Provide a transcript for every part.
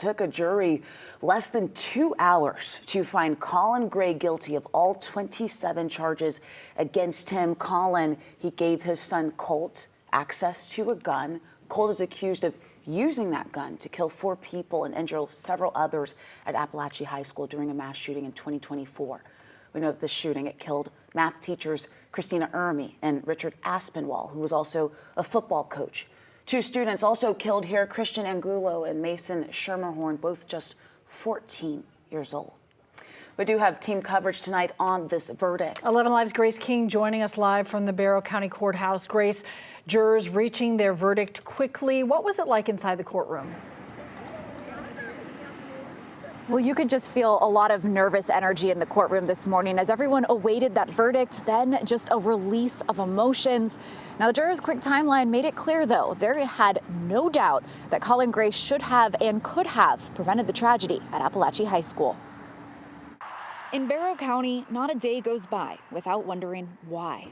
Took a jury less than 2 hours to find Colin Gray guilty of all 27 charges against him. Colin, he gave his son Colt access to a gun. Colt is accused of using that gun to kill 4 people and injure several others at Apalachee High School during a mass shooting in 2024. We know that this shooting, it killed math teachers Christina Ermy and Richard Aspinwall, who was also a football coach. 2 students also killed here, Christian Angulo and Mason Schermerhorn, both just 14 years old. We do have team coverage tonight on this verdict. 11 Live's Grace King joining us live from the Barrow County Courthouse. Grace, jurors reaching their verdict quickly. What was it like inside the courtroom? Well, you could just feel a lot of nervous energy in the courtroom this morning as everyone awaited that verdict, then just a release of emotions. Now, the jurors' quick timeline made it clear, though, they had no doubt that Colin Gray should have and could have prevented the tragedy at Apalachee High School. In Barrow County, not a day goes by without wondering why.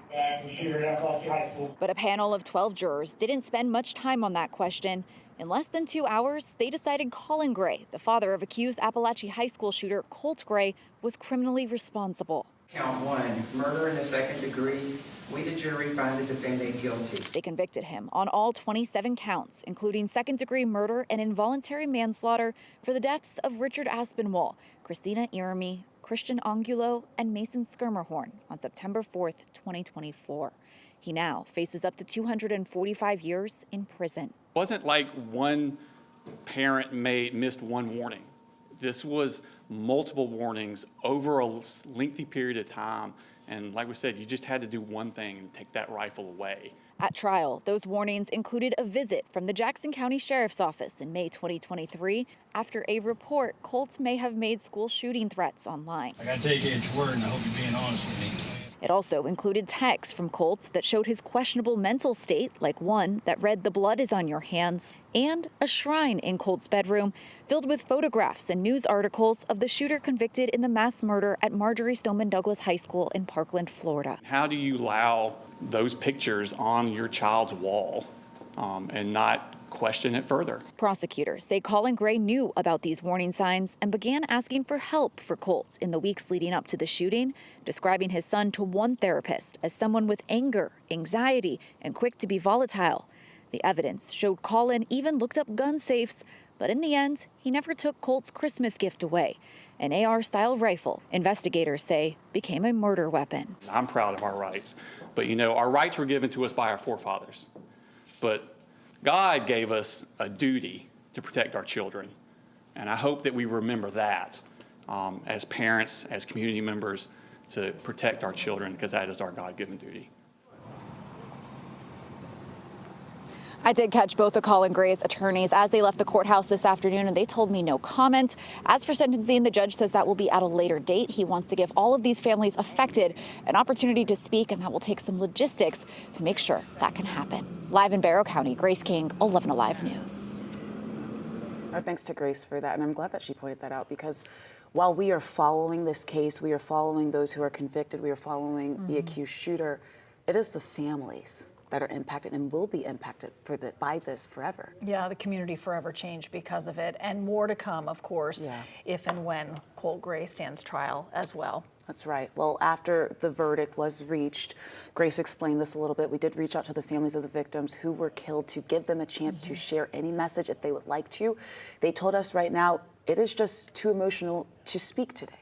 But a panel of 12 jurors didn't spend much time on that question. In less than 2 hours, they decided Colin Gray, the father of accused Apalachee High School shooter Colt Gray, was criminally responsible. Count 1, murder in the second degree. We, the jury, find the defendant guilty. They convicted him on all 27 counts, including second-degree murder and involuntary manslaughter for the deaths of Richard Aspinwall, Christina Ermy, Christian Angulo, and Mason Schermerhorn on September 4th, 2024. He now faces up to 245 years in prison. It wasn't like one parent missed one warning. This was multiple warnings over a lengthy period of time. And like we said, you just had to do one thing and take that rifle away. At trial, those warnings included a visit from the Jackson County Sheriff's Office in May 2023 after a report Colt may have made school shooting threats online. I gotta take you at your word, and I hope you're being honest with me. It also included texts from Colt that showed his questionable mental state, like one that read "the blood is on your hands," and a shrine in Colt's bedroom filled with photographs and news articles of the shooter convicted in the mass murder at Marjorie Stoneman Douglas High School in Parkland, Florida. How do you allow those pictures on your child's wall and not question it further? Prosecutors say Colin Gray knew about these warning signs and began asking for help for Colt in the weeks leading up to the shooting, describing his son to one therapist as someone with anger, anxiety, and quick to be volatile. The evidence showed Colin even looked up gun safes, but in the end, he never took Colt's Christmas gift away. An AR-style rifle, investigators say, became a murder weapon. I'm proud of our rights, but you know, our rights were given to us by our forefathers. But God gave us a duty to protect our children, and I hope that we remember that as parents, as community members, to protect our children, because that is our God-given duty. I did catch both of Colin Gray's attorneys as they left the courthouse this afternoon, and they told me no comment. As for sentencing, the judge says that will be at a later date. He wants to give all of these families affected an opportunity to speak, and that will take some logistics to make sure that can happen. Live in Barrow County, Grace King, 11 Alive News. Our thanks to Grace for that, and I'm glad that she pointed that out, because while we are following this case, we are following those who are convicted, we are following the accused shooter, it is the families that are impacted and will be impacted by this forever. Yeah, the community forever changed because of it, and more to come, of course, if and when Colt Gray stands trial as well. That's right. Well, after the verdict was reached, Grace explained this a little bit. We did reach out to the families of the victims who were killed to give them a chance to share any message if they would like to. They told us right now it is just too emotional to speak today.